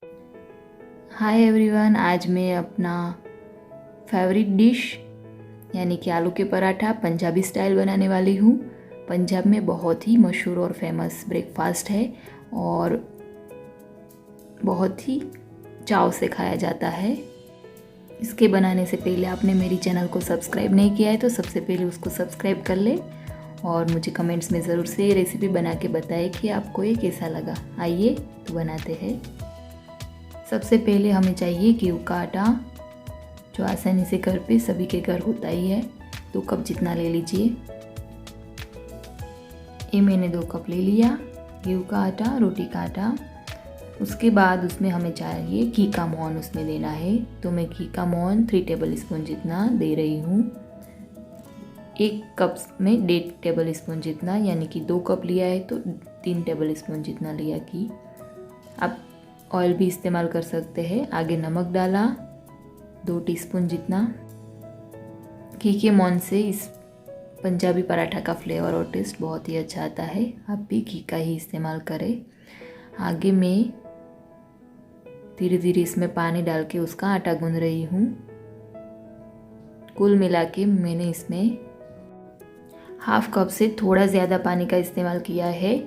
Hi everyone, आज मैं अपना फेवरेट डिश यानी कि आलू के पराठा पंजाबी स्टाइल बनाने वाली हूँ। पंजाब में बहुत ही मशहूर और फेमस ब्रेकफास्ट है और बहुत ही चाव से खाया जाता है। इसके बनाने से पहले आपने मेरी चैनल को सब्सक्राइब नहीं किया है तो सबसे पहले उसको सब्सक्राइब कर ले और मुझे कमेंट्स में ज़रूर से रेसिपी बना के बताएं कि आपको ये कैसा लगा। आइए तो बनाते हैं। सबसे पहले हमें चाहिए गेहूं का आटा, जो आसानी से घर पे सभी के घर होता ही है। 2 कप जितना ले लीजिए। ये मैंने 2 कप ले लिया गेहूं का आटा, रोटी का आटा। उसके बाद उसमें हमें चाहिए घी का मोहन उसमें देना है, तो मैं घी का मोहन 3 टेबल स्पून जितना दे रही हूँ। 1 कप में 1.5 टेबल स्पून जितना, यानी कि 2 कप लिया है तो 3 टेबल स्पून जितना लिया घी। आप ऑयल भी इस्तेमाल कर सकते हैं। आगे नमक डाला 2 टीस्पून जितना। घी के मोहन से इस पंजाबी पराठा का फ्लेवर और टेस्ट बहुत ही अच्छा आता है। आप भी घी का ही इस्तेमाल करें। आगे मैं धीरे धीरे इसमें पानी डाल के उसका आटा गूंद रही हूँ। कुल मिला के मैंने इसमें 1/2 कप से थोड़ा ज़्यादा पानी का इस्तेमाल किया है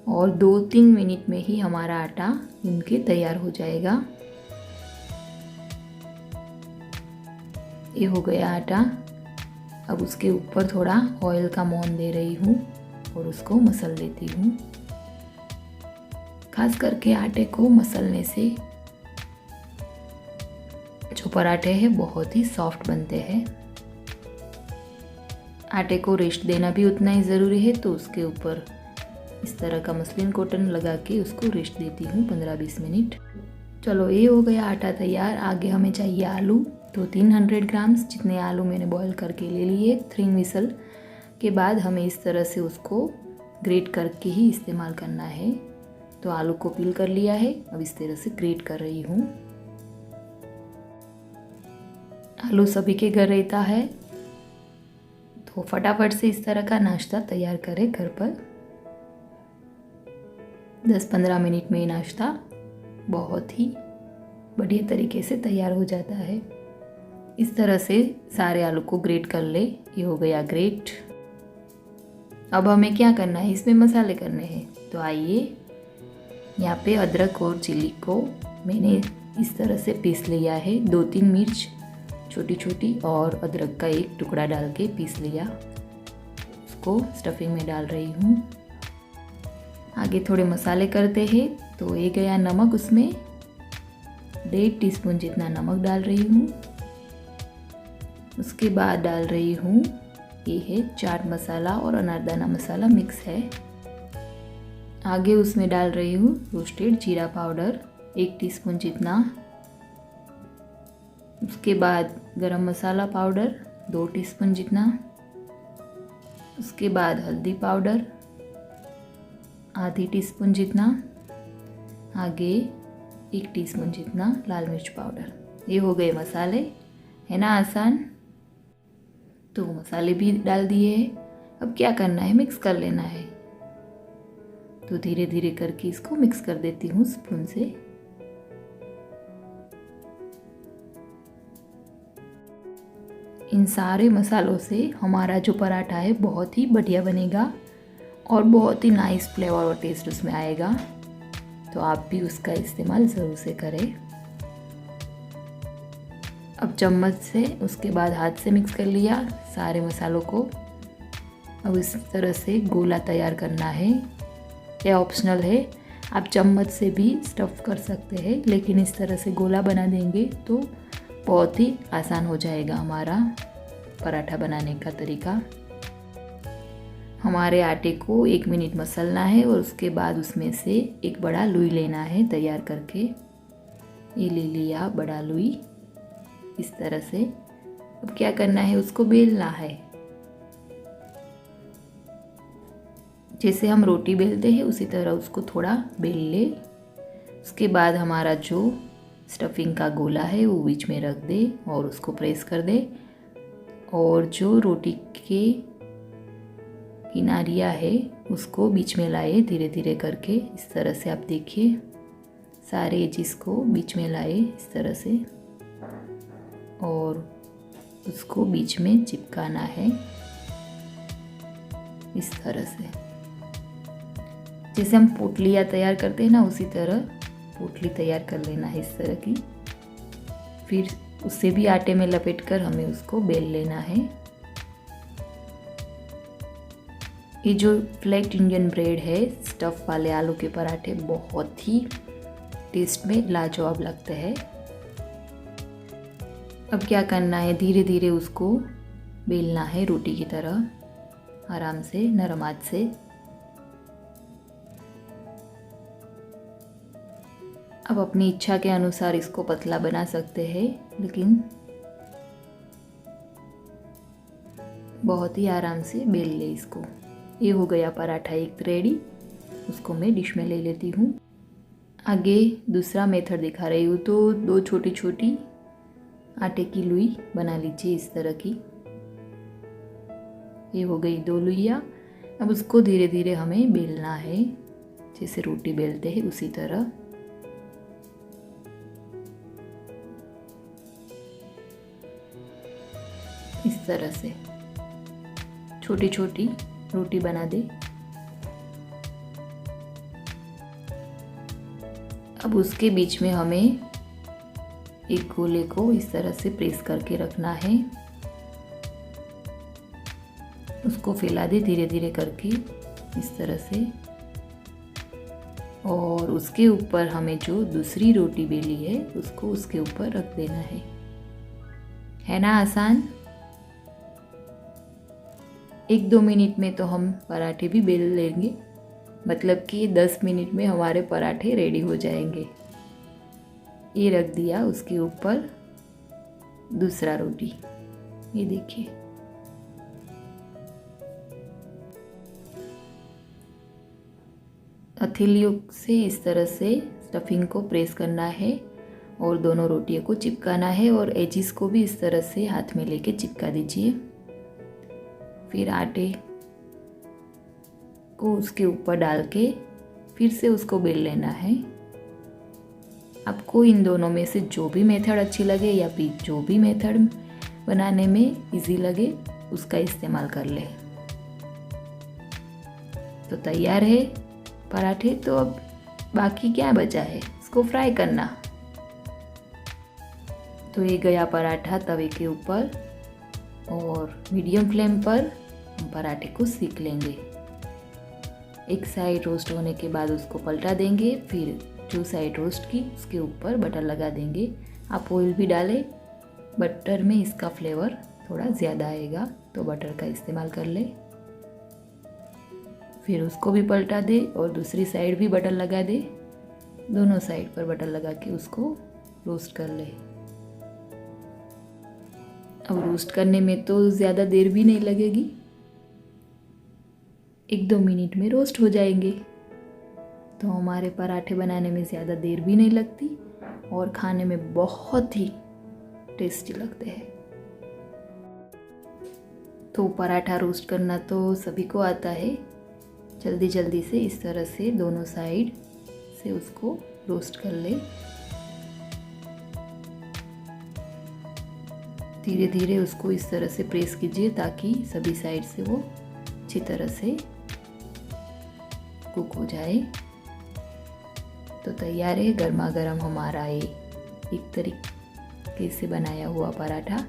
और 2-3 मिनट में ही हमारा आटा गूंद के तैयार हो जाएगा। ये हो गया आटा। अब उसके ऊपर थोड़ा ऑयल का मोहन दे रही हूँ और उसको मसल लेती हूँ। खास करके आटे को मसलने से जो पराठे हैं बहुत ही सॉफ्ट बनते हैं। आटे को रेस्ट देना भी उतना ही ज़रूरी है, तो उसके ऊपर इस तरह का मसलिन कॉटन लगा के उसको रेस्ट देती हूँ 15-20 मिनट। चलो, ये हो गया आटा तैयार। आगे हमें चाहिए आलू, तो 300 ग्राम्स जितने आलू मैंने बॉईल करके ले लिए। 3 विसल के बाद हमें इस तरह से उसको ग्रेट करके ही इस्तेमाल करना है। तो आलू को पील कर लिया है, अब इस तरह से ग्रेट कर रही हूँ। आलू सभी के घर रहता है, तो फटाफट से इस तरह का नाश्ता तैयार करें घर पर। 10-15 मिनट में ये नाश्ता बहुत ही बढ़िया तरीके से तैयार हो जाता है। इस तरह से सारे आलू को ग्रेट कर ले। ये हो गया ग्रेट। अब हमें क्या करना है, इसमें मसाले करने हैं। तो आइए, यहाँ पे अदरक और चिली को मैंने इस तरह से पीस लिया है। 2-3 मिर्च छोटी छोटी और अदरक का 1 टुकड़ा डाल के पीस लिया। उसको स्टफिंग में डाल रही हूँ। आगे थोड़े मसाले करते हैं। तो ये गया नमक, उसमें 1.5 टीस्पून जितना नमक डाल रही हूँ। उसके बाद डाल रही हूँ, ये है चाट मसाला और अनारदाना मसाला मिक्स है। आगे उसमें डाल रही हूँ रोस्टेड जीरा पाउडर 1 टीस्पून जितना। उसके बाद गरम मसाला पाउडर 2 टीस्पून जितना। उसके बाद हल्दी पाउडर आधी टीस्पून जितना। आगे 1 टीस्पून जितना लाल मिर्च पाउडर। ये हो गए मसाले, है ना आसान। तो मसाले भी डाल दिए। अब क्या करना है, मिक्स कर लेना है। तो धीरे धीरे करके इसको मिक्स कर देती हूँ स्पून से। इन सारे मसालों से हमारा जो पराठा है बहुत ही बढ़िया बनेगा और बहुत ही नाइस फ्लेवर और टेस्ट उसमें आएगा। तो आप भी उसका इस्तेमाल ज़रूर से करें। अब चम्मच से, उसके बाद हाथ से मिक्स कर लिया सारे मसालों को। अब इस तरह से गोला तैयार करना है। यह ऑप्शनल है, आप चम्मच से भी स्टफ़ कर सकते हैं, लेकिन इस तरह से गोला बना देंगे तो बहुत ही आसान हो जाएगा हमारा पराठा बनाने का तरीका। हमारे आटे को 1 मिनट मसलना है और उसके बाद उसमें से एक बड़ा लुई लेना है तैयार करके। ये ले लिया बड़ा लुई इस तरह से। अब क्या करना है, उसको बेलना है। जैसे हम रोटी बेलते हैं उसी तरह उसको थोड़ा बेल ले। उसके बाद हमारा जो स्टफिंग का गोला है वो बीच में रख दे और उसको प्रेस कर दे। और जो रोटी के किनारियाँ है उसको बीच में लाए धीरे धीरे करके। इस तरह से आप देखिए सारे एजिस को बीच में लाए इस तरह से और उसको बीच में चिपकाना है इस तरह से। जैसे हम पोटलियाँ तैयार करते हैं ना, उसी तरह पोटली तैयार कर लेना है इस तरह की। फिर उससे भी आटे में लपेटकर हमें उसको बेल लेना है। ये जो फ्लैट इंडियन ब्रेड है, स्टफ़ वाले आलू के पराठे बहुत ही टेस्ट में लाजवाब लगते हैं। अब क्या करना है, धीरे धीरे उसको बेलना है रोटी की तरह, आराम से नरम हाथ से। अब अपनी इच्छा के अनुसार इसको पतला बना सकते हैं, लेकिन बहुत ही आराम से बेल ले इसको। ये हो गया पराठा एक रेडी, उसको मैं डिश में ले लेती हूँ। आगे दूसरा मेथड दिखा रही हूँ। तो 2 छोटी छोटी आटे की लुई बना लीजिए इस तरह की। ये हो गई 2 लुइयाँ। अब उसको धीरे धीरे हमें बेलना है, जैसे रोटी बेलते हैं उसी तरह। इस तरह से छोटी छोटी रोटी बना दे। अब उसके बीच में हमें एक गोले को इस तरह से प्रेस करके रखना है। उसको फैला दे धीरे धीरे करके इस तरह से, और उसके ऊपर हमें जो दूसरी रोटी बेली है उसको उसके ऊपर रख देना है ना आसान। 1-2 मिनट में तो हम पराठे भी बेल लेंगे, मतलब कि 10 मिनट में हमारे पराठे रेडी हो जाएंगे। ये रख दिया उसके ऊपर दूसरा रोटी, ये देखिए। हथेलियों से इस तरह से स्टफिंग को प्रेस करना है और दोनों रोटियों को चिपकाना है, और एजिस को भी इस तरह से हाथ में लेके चिपका दीजिए। फिर आटे को उसके ऊपर डाल के फिर से उसको बेल लेना है। आपको इन दोनों में से जो भी मेथड अच्छी लगे या फिर जो भी मेथड बनाने में इजी लगे उसका इस्तेमाल कर ले। तो तैयार है पराठे। तो अब बाकी क्या बचा है, इसको फ्राई करना। तो ये गया पराठा तवे के ऊपर, और मीडियम फ्लेम पर हम पराठे को सेक लेंगे। एक साइड रोस्ट होने के बाद उसको पलटा देंगे। फिर जो साइड रोस्ट की उसके ऊपर बटर लगा देंगे। आप ऑयल भी डालें, बटर में इसका फ्लेवर थोड़ा ज़्यादा आएगा, तो बटर का इस्तेमाल कर ले। फिर उसको भी पलटा दे और दूसरी साइड भी बटर लगा दे। दोनों साइड पर बटर लगा के उसको रोस्ट कर ले। अब रोस्ट करने में तो ज़्यादा देर भी नहीं लगेगी, 1-2 मिनट में रोस्ट हो जाएंगे। तो हमारे पराठे बनाने में ज़्यादा देर भी नहीं लगती और खाने में बहुत ही टेस्टी लगते हैं। तो पराठा रोस्ट करना तो सभी को आता है। जल्दी जल्दी से इस तरह से दोनों साइड से उसको रोस्ट कर ले। धीरे धीरे उसको इस तरह से प्रेस कीजिए ताकि सभी साइड से वो अच्छी तरह से कुक हो जाए। तो तैयार है गर्मा गर्म हमारा ये एक तरीके से बनाया हुआ पराठा।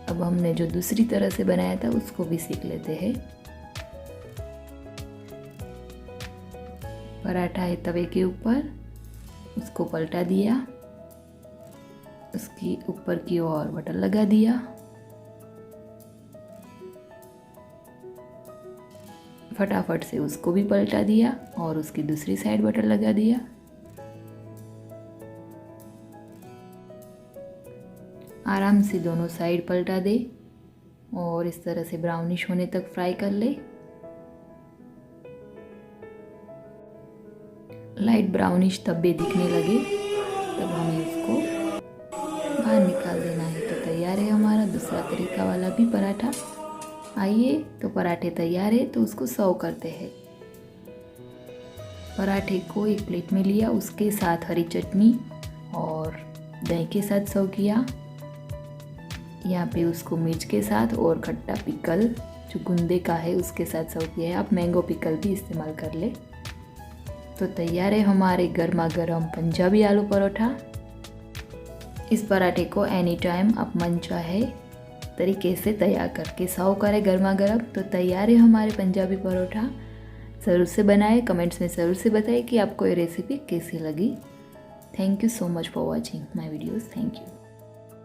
अब हमने जो दूसरी तरह से बनाया था उसको भी सीख लेते हैं। पराठा है तवे के ऊपर, उसको पलटा दिया, उसकी ऊपर की ओर बटर लगा दिया। फटाफट से उसको भी पलटा दिया और उसकी दूसरी साइड बटर लगा दिया। आराम से दोनों साइड पलटा दे और इस तरह से ब्राउनिश होने तक फ्राई कर ले। लाइट ब्राउनिश धब्बे दिखने लगे तब हमें इसको बाहर निकाल देना है। तो तैयार है हमारा दूसरा तरीका वाला भी पराठा। आइए, तो पराठे तैयार है तो उसको सर्व करते हैं। पराठे को एक प्लेट में लिया, उसके साथ हरी चटनी और दही के साथ सर्व किया। यहाँ पे उसको मिर्च के साथ और खट्टा पिकल जो गुंदे का है उसके साथ सर्व किया है। आप मैंगो पिकल भी इस्तेमाल कर ले। तो तैयार है हमारे गर्मा गर्म पंजाबी आलू परोठा। इस पराठे को एनी टाइम आप मन चाहे तरीके से तैयार करके सर्व करें गर्मा गर्म। तो तैयार है हमारे पंजाबी परोठा। ज़रूर से बनाएं, कमेंट्स में ज़रूर से बताएं कि आपको ये रेसिपी कैसी लगी। Thank you so much for watching my videos. Thank you.